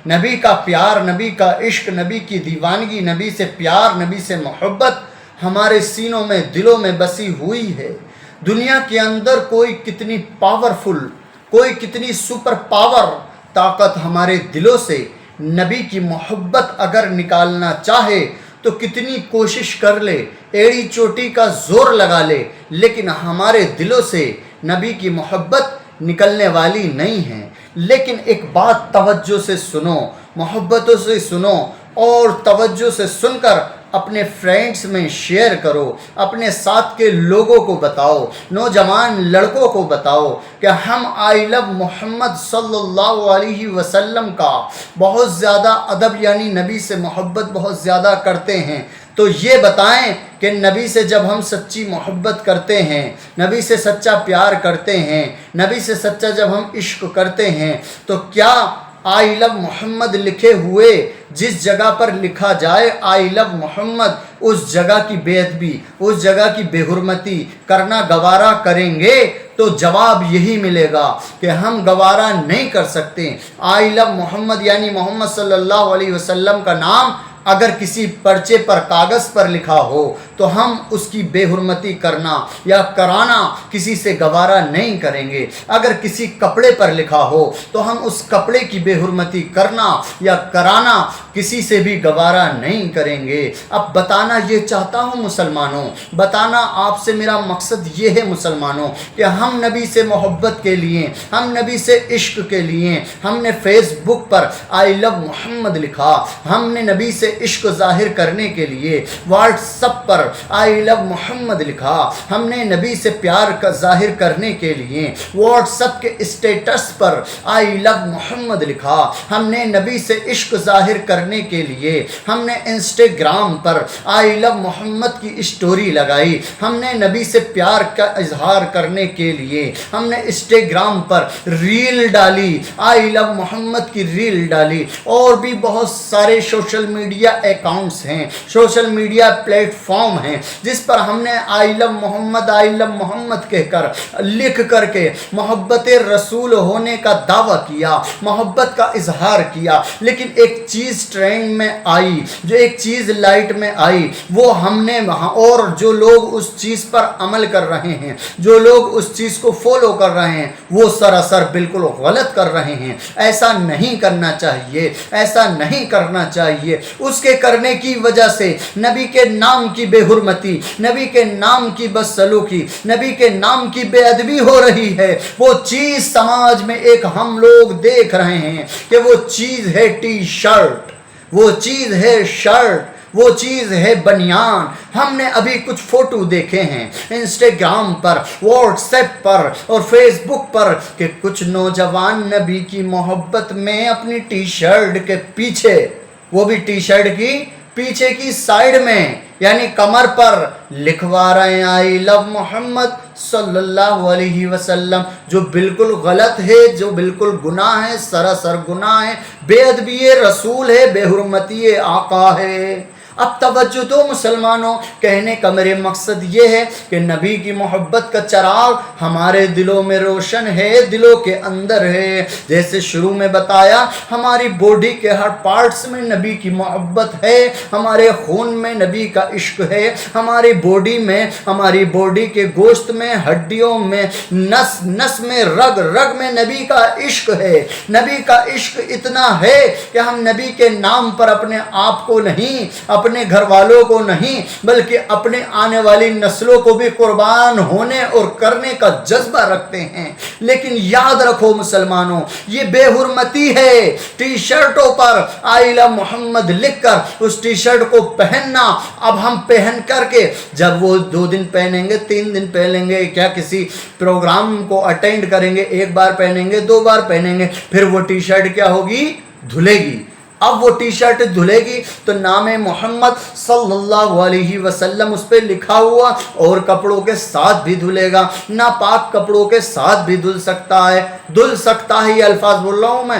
نبی کا پیار، نبی کا عشق، نبی کی دیوانگی، نبی سے پیار، نبی سے محبت ہمارے سینوں میں، دلوں میں بسی ہوئی ہے۔ دنیا کے اندر کوئی کتنی پاورفل، کوئی کتنی سپر پاور طاقت ہمارے دلوں سے نبی کی محبت اگر نکالنا چاہے تو کتنی کوشش کر لے، ایڑی چوٹی کا زور لگا لے، لیکن ہمارے دلوں سے نبی کی محبت نکلنے والی نہیں ہے۔ لیکن ایک بات توجہ سے سنو، محبتوں سے سنو، اور توجہ سے سن کر اپنے فرینڈز میں شیئر کرو، اپنے ساتھ کے لوگوں کو بتاؤ، نوجوان لڑکوں کو بتاؤ کہ ہم آئی لو محمد صلی اللہ علیہ وسلم کا بہت زیادہ ادب، یعنی نبی سے محبت بہت زیادہ کرتے ہیں۔ تو یہ بتائیں کہ نبی سے جب ہم سچی محبت کرتے ہیں، نبی سے سچا پیار کرتے ہیں، نبی سے سچا جب ہم عشق کرتے ہیں، تو کیا آئی لو محمد لکھے ہوئے جس جگہ پر لکھا جائے آئی لو محمد، اس جگہ کی بے ادبی، اس جگہ کی بے حرمتی کرنا گوارا کریں گے؟ تو جواب یہی ملے گا کہ ہم گوارا نہیں کر سکتے۔ آئی لو محمد یعنی محمد صلی اللہ علیہ وسلم کا نام اگر کسی پرچے پر، کاغذ پر لکھا ہو تو ہم اس کی بے حرمتی کرنا یا کرانا کسی سے گوارا نہیں کریں گے۔ اگر کسی کپڑے پر لکھا ہو تو ہم اس کپڑے کی بے حرمتی کرنا یا کرانا کسی سے بھی گوارا نہیں کریں گے۔ اب بتانا یہ چاہتا ہوں مسلمانوں، بتانا آپ سے میرا مقصد یہ ہے مسلمانوں کہ ہم نبی سے محبت کے لیے، ہم نبی سے عشق کے لیے، ہم نے فیس بک پر آئی لو محمد لکھا، ہم نے نبی سے عشق ظاہر کرنے کے لیے واٹس ایپ پر آئی لو محمد لکھا، ہم نے نبی سے پیار کا ظاہر کرنے کے لیے واٹس ایپ کے اسٹیٹس پر آئی لو محمد لکھا، ہم نے نبی سے عشق ظاہر کرنے کے لیے ہم نے انسٹاگرام پر آئی لو محمد کی اسٹوری لگائی، ہم نے نبی سے پیار کا اظہار کرنے کے لیے ہم نے انسٹاگرام پر ریل ڈالی، آئی لو محمد کی ریل ڈالی، اور بھی بہت سارے سوشل میڈیا اکاؤنٹس ہیں، سوشل میڈیا پلیٹ فارم ہیں جس پر ہم نے آئی لو محمد، آئی لو محمد کہہ کر، لکھ کر کے محبت رسول ہونے کا دعویٰ کیا، محبت کا اظہار کیا۔ لیکن ایک چیز ٹرینڈ میں آئی، جو ایک چیز لائٹ میں آئی، وہ ہم نے وہاں، اور جو لوگ اس چیز پر عمل کر رہے ہیں، جو لوگ اس چیز کو فالو کر رہے ہیں، وہ سراسر بالکل غلط کر رہے ہیں۔ ایسا نہیں کرنا چاہیے، ایسا نہیں کرنا چاہیے۔ اس کے کرنے کی وجہ سے نبی کے نام کی بے حرمتی، نبی کے نام کی بدسلوکی، نبی کے نام کی بے ادبی ہو رہی ہے۔ وہ چیز سماج میں ایک ہم لوگ دیکھ رہے ہیں کہ وہ چیز ہے ٹی شرٹ، وہ چیز ہے شرٹ، وہ چیز ہے بنیان۔ ہم نے ابھی کچھ فوٹو دیکھے ہیں انسٹاگرام پر، واٹس ایپ پر اور فیس بک پر کہ کچھ نوجوان نبی کی محبت میں اپنی ٹی شرٹ کے پیچھے، وہ بھی ٹی شرٹ کی پیچھے کی سائیڈ میں یعنی کمر پر لکھوا رہے ہیں آئی لو محمد صلی اللہ علیہ وسلم، جو بالکل غلط ہے، جو بالکل گناہ ہے، سراسر گناہ ہے، بے ادبی رسول ہے، بے حرمتی آقا ہے۔ اب توجہ دو مسلمانوں، کہنے کا میرے مقصد یہ ہے کہ نبی کی محبت کا چراغ ہمارے دلوں میں روشن ہے، دلوں کے اندر ہے۔ جیسے شروع میں بتایا، ہماری باڈی کے ہر پارٹس میں نبی کی محبت ہے، ہمارے خون میں نبی کا عشق ہے، ہماری باڈی میں، ہماری باڈی کے گوشت میں، ہڈیوں میں، نس نس میں، رگ رگ میں نبی کا عشق ہے۔ نبی کا عشق اتنا ہے کہ ہم نبی کے نام پر اپنے آپ کو نہیں، اپنے گھر والوں کو نہیں، بلکہ اپنے آنے والی نسلوں کو بھی قربان ہونے اور کرنے کا جذبہ رکھتے ہیں۔ لیکن یاد رکھو مسلمانوں، یہ بے حرمتی ہے ٹی شرٹوں پر آئی لو محمد لکھ کر اس ٹی شرٹ کو پہننا۔ اب ہم پہن کر کے جب وہ 2 دن پہنیں گے، 3 دن پہنیں گے، کیا کسی پروگرام کو اٹینڈ کریں گے، 1 بار پہنیں گے، 2 بار پہنیں گے، پھر وہ ٹی شرٹ کیا ہوگی؟ دھلے گی۔ اب وہ ٹی شرٹ دھلے گی تو نام محمد صلی اللہ علیہ وسلم اس پہ لکھا ہوا اور کپڑوں کے ساتھ بھی دھلے گا، ناپاک کپڑوں کے ساتھ بھی دھل سکتا ہے، دھل سکتا ہے، یہ الفاظ بول رہا ہوں میں،